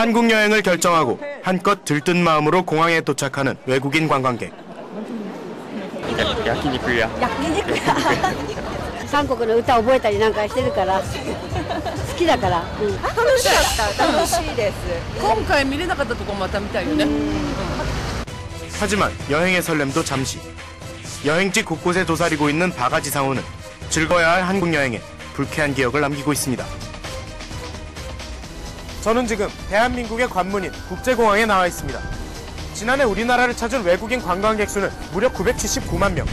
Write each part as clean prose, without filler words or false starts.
한국 여행을 결정하고 한껏 들뜬 마음으로 공항에 도착하는 외국인 관광객. 야끼니쿠야.韓国の歌覚えたりなんかしてるから好きだから。楽しかった。楽しいです。今回見れなかったとこまた見たいよね。 하지만 여행의 설렘도 잠시. 여행지 곳곳에 도사리고 있는 바가지 상호는 즐거워야 할 한국 여행에 불쾌한 기억을 남기고 있습니다. 저는 지금 대한민국의 관문인 국제공항에 나와 있습니다. 지난해 우리나라를 찾은 외국인 관광객 수는 무려 979만 명.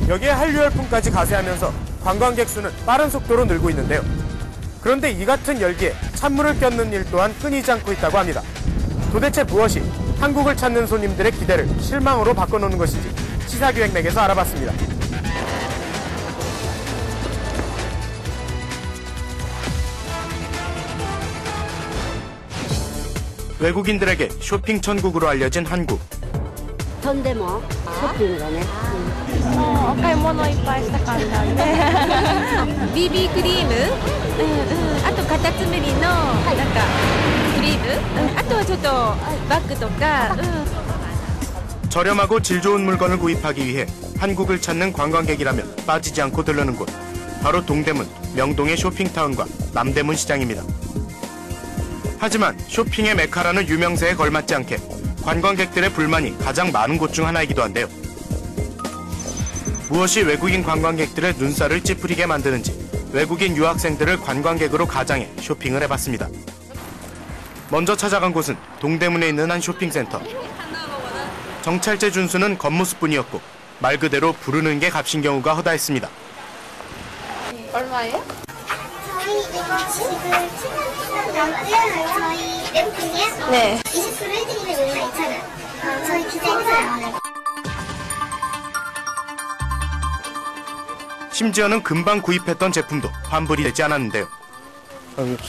여기에 한류 열풍까지 가세하면서 관광객 수는 빠른 속도로 늘고 있는데요. 그런데 이 같은 열기에 찬물을 껴는 일 또한 끊이지 않고 있다고 합니다. 도대체 무엇이 한국을 찾는 손님들의 기대를 실망으로 바꿔놓는 것인지 시사기획맥에서 알아봤습니다. 외국인들에게 쇼핑 천국으로 알려진 한국. とんでもショッピングだね。お買い物いっぱいした感じなんで。BB クリーム、あとカタツムリのなんかクリーム、あとはちょっとバッグとか。 저렴하고 질 좋은 물건을 구입하기 위해 한국을 찾는 관광객이라면 빠지지 않고 들르는 곳. 바로 동대문, 명동의 쇼핑타운과 남대문 시장입니다. 하지만 쇼핑의 메카라는 유명세에 걸맞지 않게 관광객들의 불만이 가장 많은 곳 중 하나이기도 한데요. 무엇이 외국인 관광객들의 눈살을 찌푸리게 만드는지 외국인 유학생들을 관광객으로 가장해 쇼핑을 해봤습니다. 먼저 찾아간 곳은 동대문에 있는 한 쇼핑센터. 정찰제 준수는 겉모습뿐이었고 말 그대로 부르는 게 값인 경우가 허다했습니다. 얼마예요? 저희 이거 지금 저희 외국인이요? 네. 20% 해드리면 62,000원. 저희 기자 행사요. 심지어는 금방 구입했던 제품도 환불이 되지 않았는데요.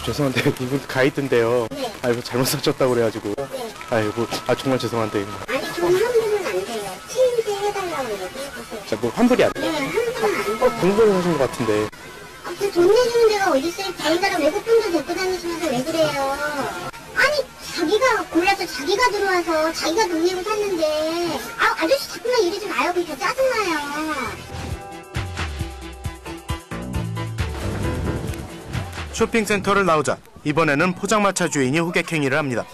죄송한데 이분 가이드인데요. 네. 아이고 잘못 사셨다고 그래가지고. 네. 아이고 정말 죄송한데. 아니 돈 환불은 안 돼요. 체인지 해달라고 얘기해보세요. 자, 뭐 환불이 안 돼요? 네, 환불은 안 돼요. 공부를 하신 것 같은데. 갑자기 돈 내주는 데가 어딨어요? 다니다가 외국분들 데리고 다니시면서 왜 그래요? 아니 자기가 골라서 자기가 들어와서 자기가 돈 내고 샀는데 아저씨 자꾸만 이러지 마요. 그게 짜증나요. 쇼핑센터를 나오자 이번에는 포장마차 주인이 호객행위를 합니다.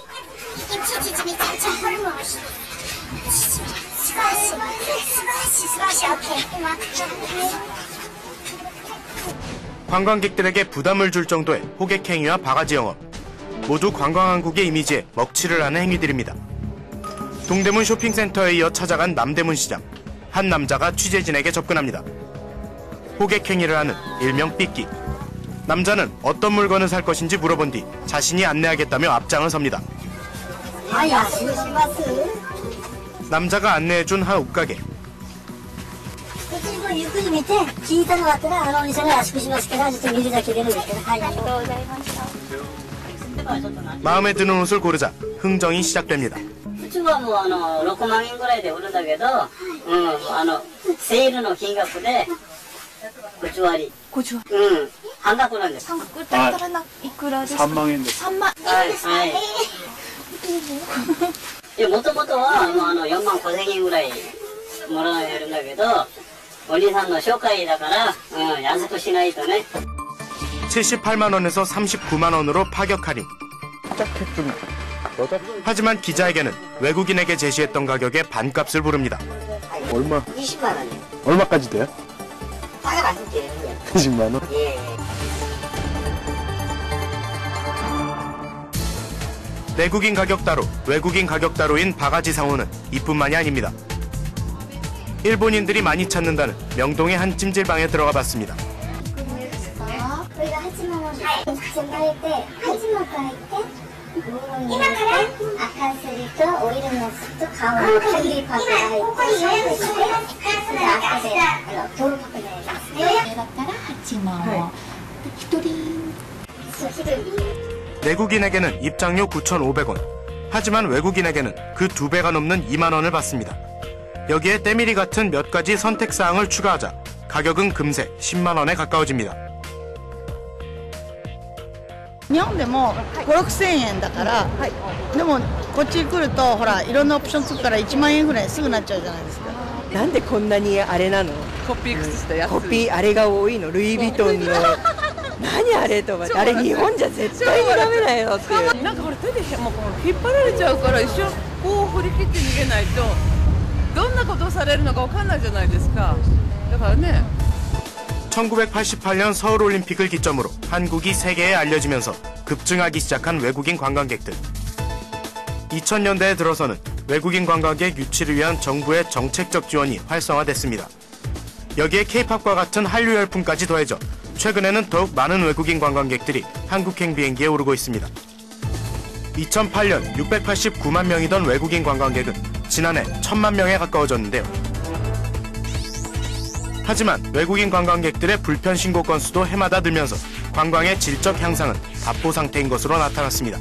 관광객들에게 부담을 줄 정도의 호객행위와 바가지 영업. 모두 관광한국의 이미지에 먹칠을 하는 행위들입니다. 동대문 쇼핑센터에 이어 찾아간 남대문 시장. 한 남자가 취재진에게 접근합니다. 호객행위를 하는 일명 삐끼. 남자는 어떤 물건을 살 것인지 물어본 뒤 자신이 안내하겠다며 앞장을 섭니다. 남자가 안내해준 한 옷가게. 마음에 드는 옷을 고르자 흥정이 시작됩니다. 普通はもう6万円ぐらいで売るんだけど、セールの金額で5割。半額なんです。韓国だったらいくらですか？ 3만 원です。 3万。はいはい。いや、もともとは4万5千円ぐらいもらえるんだけど、お兄さんの紹介だから、安くしないとね。 78만 원에서 39만 원으로 파격 할인. 하지만 기자에게는 외국인에게 제시했던 가격의 반값을 부릅니다. 얼마? 20만 원이요. 얼마까지 돼요? 파격 안 쓸게요. 20만 원? 예. 내국인 가격 따로, 외국인 가격 따로인 바가지 상호는 이뿐만이 아닙니다. 일본인들이 많이 찾는다는 명동의 한 찜질방에 들어가 봤습니다. 내국인에게는 입장료 9,500원. 하지만 외국인에게는 그 2배가 넘는 2만 원을 받습니다. 여기에 때밀이 같은 몇 가지 선택사항을 추가하자 가격은 금세 10만 원에 가까워집니다. 日本でも5、6千円だから、でもこっち来るとほらいろんなオプションつくから1万円ぐらいすぐなっちゃうじゃないですか。なんでこんなにあれなの？コピー靴下安い。コピーあれが多いの。ルイ・ヴィトンの何あれと思って、あれ日本じゃ絶対にダメだよっていう。なんかこれ手でもうこう引っ張られちゃうから一瞬こう振り切って逃げないとどんなことをされるのかわかんないじゃないですか。だからね。 1988년 서울올림픽을 기점으로 한국이 세계에 알려지면서 급증하기 시작한 외국인 관광객들. 2000년대에 들어서는 외국인 관광객 유치를 위한 정부의 정책적 지원이 활성화됐습니다. 여기에 K-팝과 같은 한류 열풍까지 더해져 최근에는 더욱 많은 외국인 관광객들이 한국행 비행기에 오르고 있습니다. 2008년 689만 명이던 외국인 관광객은 지난해 1000만 명에 가까워졌는데요. 하지만 외국인 관광객들의 불편 신고 건수도 해마다 늘면서 관광의 질적 향상은 답보 상태인 것으로 나타났습니다.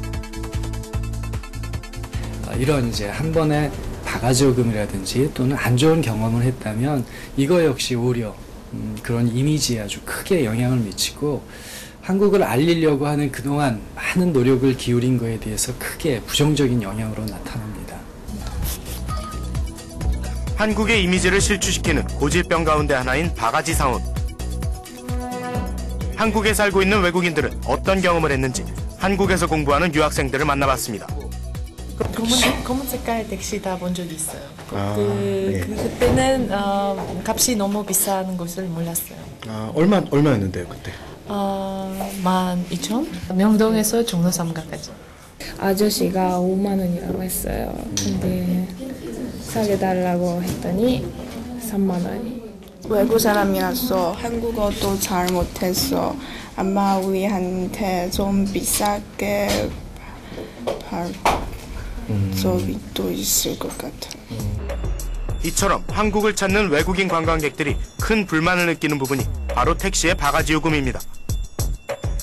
이런 이제 한 번에 바가지 요금이라든지 또는 안 좋은 경험을 했다면 이거 역시 오히려 그런 이미지에 아주 크게 영향을 미치고 한국을 알리려고 하는 그동안 많은 노력을 기울인 거에 대해서 크게 부정적인 영향으로 나타납니다. 한국의 이미지를 실추시키는 고질병 가운데 하나인 바가지 상온. 한국에 살고 있는 외국인들은 어떤 경험을 했는지 한국에서 공부하는 유학생들을 만나봤습니다. 검은 색깔 택시 타본 적이 있어요. 그때는 값이 너무 비싼 것을 몰랐어요. 얼마였는데요 그때? 12,000? 명동에서 종로 3가까지. 아저씨가 5만 원이라고 했어요. 근데 사게달라고 했더니 3만 원이. 외국 사람이라서 한국어도 잘 못해서 아마 우리한테 좀 비싸게 할 적이 또 있을 것 같아요. 이처럼 한국을 찾는 외국인 관광객들이 큰 불만을 느끼는 부분이 바로 택시의 바가지 요금입니다.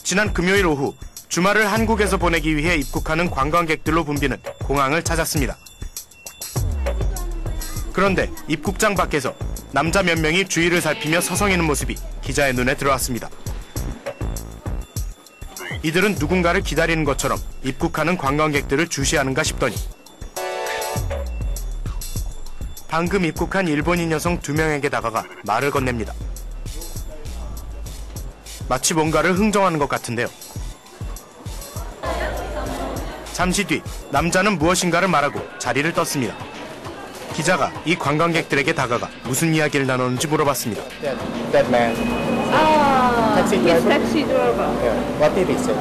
지난 금요일 오후 주말을 한국에서 보내기 위해 입국하는 관광객들로 붐비는 공항을 찾았습니다. 그런데 입국장 밖에서 남자 몇 명이 주위를 살피며 서성이는 모습이 기자의 눈에 들어왔습니다. 이들은 누군가를 기다리는 것처럼 입국하는 관광객들을 주시하는가 싶더니 방금 입국한 일본인 여성 2명에게 다가가 말을 건넵니다. 마치 뭔가를 흥정하는 것 같은데요. 잠시 뒤 남자는 무엇인가를 말하고 자리를 떴습니다. 기자가 이 관광객들에게 다가가 무슨 이야기를 나누는지 물어봤습니다. That man. Taxi driver. taxi driver. Yeah. What did he say?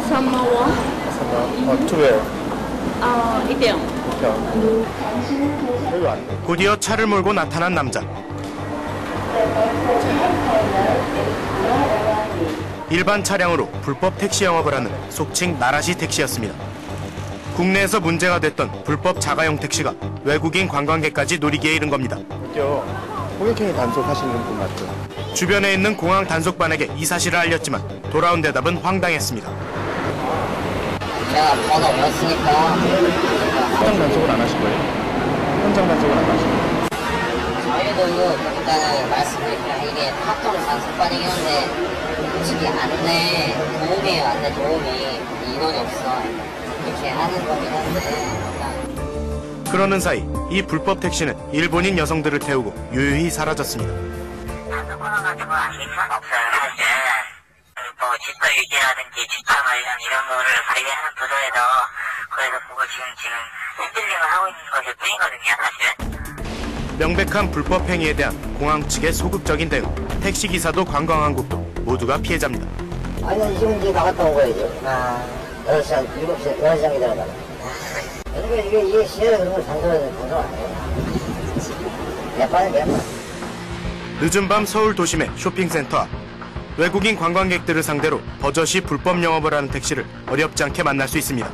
Someone. To where? 이태원. 곧이어 차를 몰고 나타난 남자. 일반 차량으로 불법 택시 영업을 하는 속칭 나라시 택시였습니다. 국내에서 문제가 됐던 불법 자가용 택시가 외국인 관광객까지 노리기에 이른 겁니다. 호객행위 단속하시는 분 맞죠? 주변에 있는 공항 단속반에게 이 사실을 알렸지만 돌아온 대답은 황당했습니다. 제가 번호 없으니까 현장 단속을 안 하실 거예요? 현장 단속을 안 하실 거예요? 저희도 일단은 말씀드릴게요. 이게 카톡 단속반이긴 한데 솔직히 안내 도움이에요. 안내 도움이 인원이 없어. 이렇게 하는 거긴 한데 그러는 사이 이 불법 택시는 일본인 여성들을 태우고 유유히 사라졌습니다. 단속번호 같은 거 하실 필요는 없어요. 사실 뭐 집도 유지라든지 주차 관련 이런 거를 관리하는 부서에서 그래서 그거 지금 핸들링을 하고 있는 것일 뿐이거든요. 사실 명백한 불법 행위에 대한 공항 측의 소극적인 대응, 택시기사도 관광당국도 모두가 피해자입니다. 아니 지금 이제 나갔다 온 거예요. 6시간, 7시간, 11시간 기다려다가 이게 시내에 그런 걸 단속 안 해요. 몇 번. 늦은 밤 서울 도심의 쇼핑센터 앞. 외국인 관광객들을 상대로 버젓이 불법 영업을 하는 택시를 어렵지 않게 만날 수 있습니다.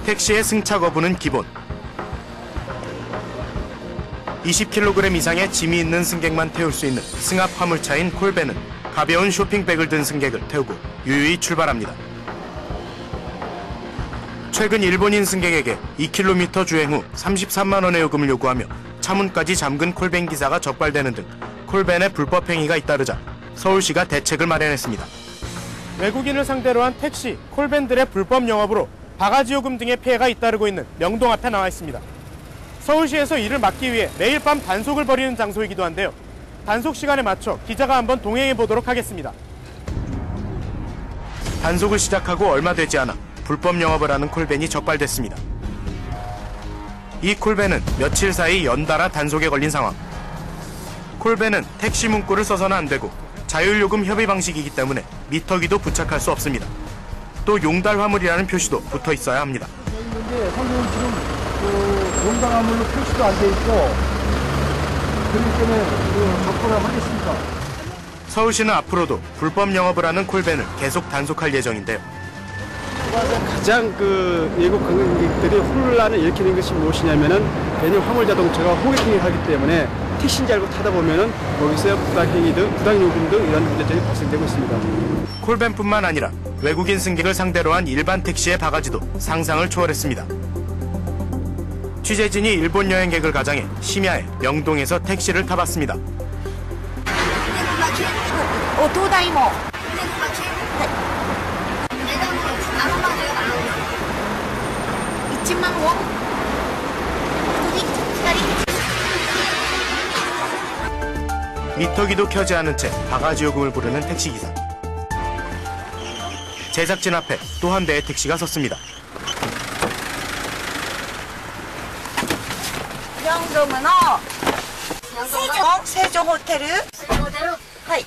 택시의 승차 거부는 기본. 20kg 이상의 짐이 있는 승객만 태울 수 있는 승합 화물차인 콜밴은 가벼운 쇼핑백을 든 승객을 태우고 유유히 출발합니다. 최근 일본인 승객에게 2km 주행 후 33만 원의 요금을 요구하며 차문까지 잠근 콜밴 기사가 적발되는 등 콜밴의 불법 행위가 잇따르자 서울시가 대책을 마련했습니다. 외국인을 상대로 한 택시, 콜밴들의 불법 영업으로 바가지 요금 등의 피해가 잇따르고 있는 명동 앞에 나와 있습니다. 서울시에서 이를 막기 위해 매일 밤 단속을 벌이는 장소이기도 한데요. 단속 시간에 맞춰 기자가 한번 동행해 보도록 하겠습니다. 단속을 시작하고 얼마 되지 않아 불법 영업을 하는 콜밴이 적발됐습니다. 이 콜밴은 며칠 사이 연달아 단속에 걸린 상황. 콜밴은 택시 문구를 써서는 안 되고 자율요금 협의 방식이기 때문에 미터기도 부착할 수 없습니다. 또 용달 화물이라는 표시도 붙어 있어야 합니다. 그런데 선생님 지금 용달 화물로 표시도 안 돼 있고 그렇기 때문에 접근을 하겠습니다. 서울시는 앞으로도 불법 영업을 하는 콜밴을 계속 단속할 예정인데요. 가장 외국 관광객들이 혼란을 일으키는 것이 무엇이냐면은 괜히 화물 자동차가 호객행위를 하기 때문에 택시인 줄 알고 타다 보면은 거기서 부당행위 등 부당요금 등 이런 문제점이 발생되고 있습니다. 콜밴뿐만 아니라 외국인 승객을 상대로 한 일반 택시의 바가지도 상상을 초월했습니다. 취재진이 일본 여행객을 가장해 심야에 명동에서 택시를 타봤습니다. 東大も1万ウォン미터기도 켜지 않은 채 바가지 요금을 부르는 택시기사. 제작진 앞에 또 한 대의 택시가 섰습니다. 명동의 세종 호텔.はい。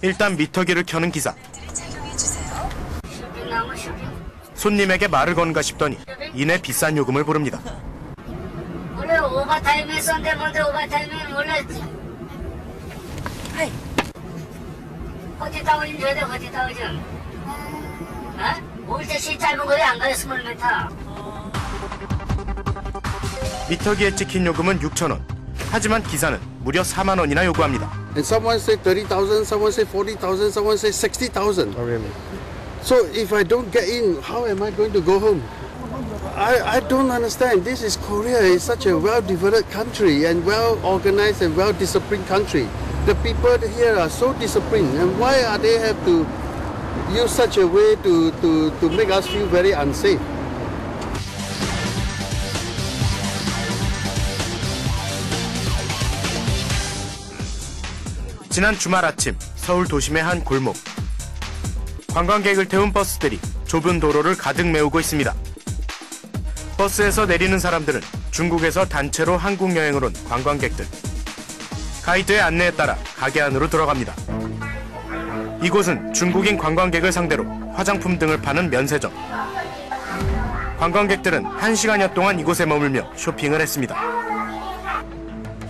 일단 미터기를 켜는 기사. 손님에게 말을 거는가 싶더니 이내 비싼 요금을 부릅니다. 원래 오버타임 했었는데 뭔데 오버타임은 원래 허티타워인 줘야 돼. 허티타워인. 올 때 시 짧은 거에 안 가요. 20m. 미터기에 찍힌 요금은 6,000원. 하지만 기사는 무려 4만 원이나 요구합니다. And someone say 30,000, someone say 40,000, someone say 60,000. So if I don't get in, how am I going to go home? I don't understand. This is Korea. It's such a well-developed country and well-organized and well-disciplined country. The people here are so disciplined, and why are they have to use such a way to make us feel very unsafe? 지난 주말 아침 서울 도심의 한 골목. 관광객을 태운 버스들이 좁은 도로를 가득 메우고 있습니다. 버스에서 내리는 사람들은 중국에서 단체로 한국 여행을 온 관광객들. 가이드의 안내에 따라 가게 안으로 들어갑니다. 이곳은 중국인 관광객을 상대로 화장품 등을 파는 면세점. 관광객들은 1시간여 동안 이곳에 머물며 쇼핑을 했습니다.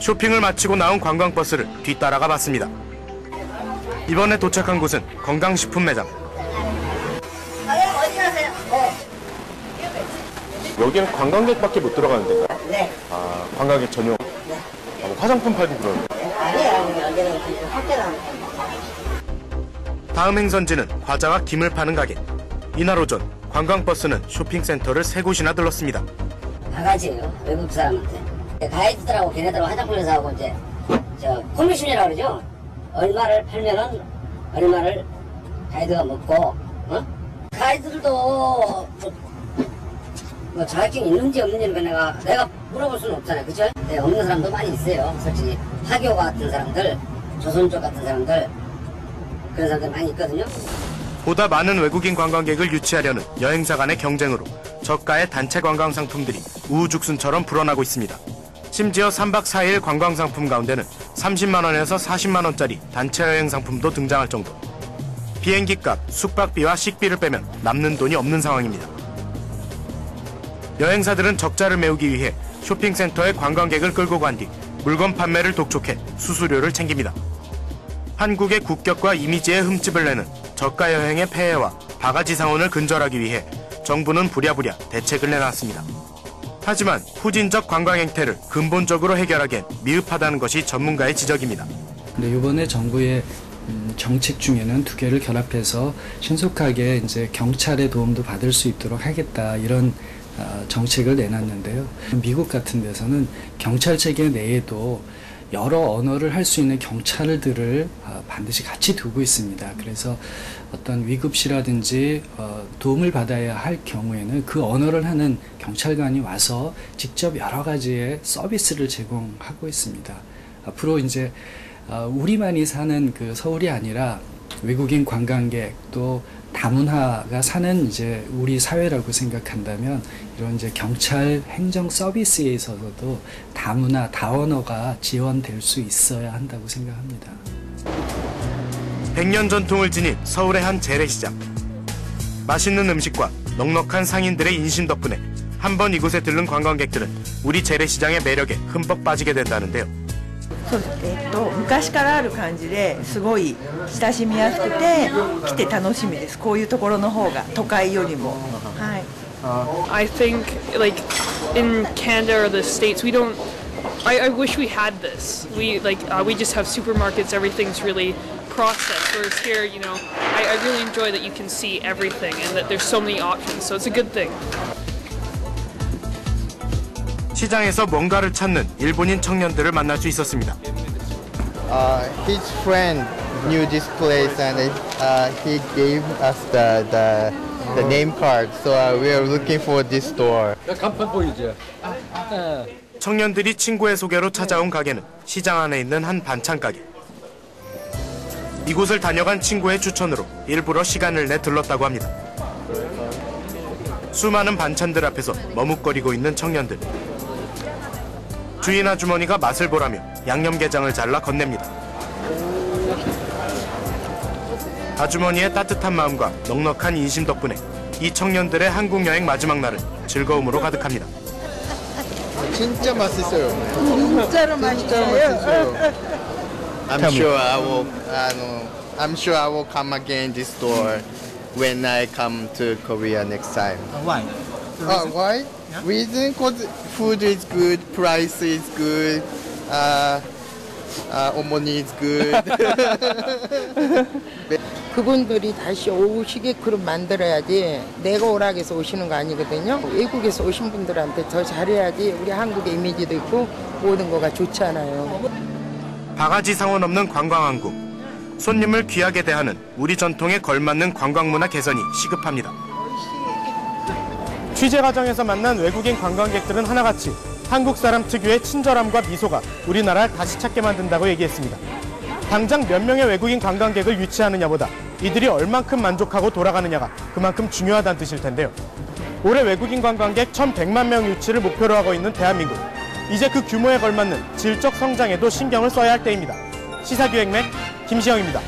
쇼핑을 마치고 나온 관광버스를 뒤따라가 봤습니다. 이번에 도착한 곳은 건강식품 매장. 어디 가세요? 여기는 관광객밖에 못 들어가는 데인가요? 네. 아, 관광객 전용? 네. 화장품 팔고 그러는데? 아니에요. 여기는 학교랑. 다음 행선지는 과자와 김을 파는 가게. 이날 오전 관광버스는 쇼핑센터를 3곳이나 들렀습니다. 바가지예요. 외국 사람한테. 가이드들하고 걔네들하고 화장품 회사하고 이제 커미션이라고 그러죠. 얼마를 팔면은 얼마를 가이드가 먹고, 가이드들도 뭐 자격증이 있는지 없는지는 내가 물어볼 수는 없잖아요. 그죠? 네, 없는 사람도 많이 있어요. 솔직히 화교 같은 사람들, 조선족 같은 사람들, 그런 사람들 많이 있거든요. 보다 많은 외국인 관광객을 유치하려는 여행사 간의 경쟁으로 저가의 단체 관광 상품들이 우후죽순처럼 불어나고 있습니다. 심지어 3박 4일 관광 상품 가운데는 30만 원에서 40만 원짜리 단체 여행 상품도 등장할 정도. 비행기 값, 숙박비와 식비를 빼면 남는 돈이 없는 상황입니다. 여행사들은 적자를 메우기 위해 쇼핑센터에 관광객을 끌고 간 뒤 물건 판매를 독촉해 수수료를 챙깁니다. 한국의 국격과 이미지에 흠집을 내는 저가 여행의 폐해와 바가지 상온을 근절하기 위해 정부는 부랴부랴 대책을 내놨습니다. 하지만 후진적 관광 행태를 근본적으로 해결하기엔 미흡하다는 것이 전문가의 지적입니다. 근데 이번에 정부의 정책 중에는 두 개를 결합해서 신속하게 이제 경찰의 도움도 받을 수 있도록 하겠다 이런 정책을 내놨는데요. 미국 같은 데서는 경찰 체계 내에도 여러 언어를 할 수 있는 경찰들을 반드시 같이 두고 있습니다. 그래서 어떤 위급시라든지 도움을 받아야 할 경우에는 그 언어를 하는 경찰관이 와서 직접 여러 가지의 서비스를 제공하고 있습니다. 앞으로 이제 우리만이 사는 그 서울이 아니라 외국인 관광객 또 다문화가 사는 이제 우리 사회라고 생각한다면 이런 이제 경찰 행정 서비스에 있어서도 다문화, 다언어가 지원될 수 있어야 한다고 생각합니다. 100년 전통을 지닌 서울의 한 재래시장. 맛있는 음식과 넉넉한 상인들의 인심 덕분에 한 번 이곳에 들른 관광객들은 우리 재래시장의 매력에 흠뻑 빠지게 된다는데요. 昔からある感じですごい親しみやすくて来て楽しみです。こういうところの方が都会よりも。はい。I think like in Canada or the States we don't. I wish we had this. We just have supermarkets. Everything's really processed. Whereas here, you know, I really enjoy that you can see everything and that there's so many options. So it's a good thing. 시장에서 뭔가를 찾는 일본인 청년들을 만날 수 있었습니다. His friend knew this place and he gave us the name card. So we are looking for this store. 간판 보이죠? 청년들이 친구의 소개로 찾아온 가게는 시장 안에 있는 한 반찬 가게. 이곳을 다녀간 친구의 추천으로 일부러 시간을 내 들렀다고 합니다. 수많은 반찬들 앞에서 머뭇거리고 있는 청년들. 주인 아주머니가 맛을 보라며 양념게장을 잘라 건넵니다. 아주머니의 따뜻한 마음과 넉넉한 인심 덕분에 이 청년들의 한국 여행 마지막 날은 즐거움으로 가득합니다. 진짜 맛있어요. 진짜로 맛있어요. I'm sure I will come again this store when I come to Korea next time. Why? Why? Reason? Because food is good, price is good, 어머니 is good. 그분들이 다시 오시게끔 만들어야지 내가 오라고 해서 오시는 거 아니거든요. 외국에서 오신 분들한테 더 잘해야지 우리 한국의 이미지도 있고 모든 거가 좋잖아요. 바가지 상원 없는 관광왕국. 손님을 귀하게 대하는 우리 전통에 걸맞는 관광문화 개선이 시급합니다. 취재 과정에서 만난 외국인 관광객들은 하나같이 한국 사람 특유의 친절함과 미소가 우리나라를 다시 찾게 만든다고 얘기했습니다. 당장 몇 명의 외국인 관광객을 유치하느냐보다 이들이 얼만큼 만족하고 돌아가느냐가 그만큼 중요하다는 뜻일 텐데요. 올해 외국인 관광객 1,100만 명 유치를 목표로 하고 있는 대한민국. 이제 그 규모에 걸맞는 질적 성장에도 신경을 써야 할 때입니다. 시사기획맥 김시영입니다.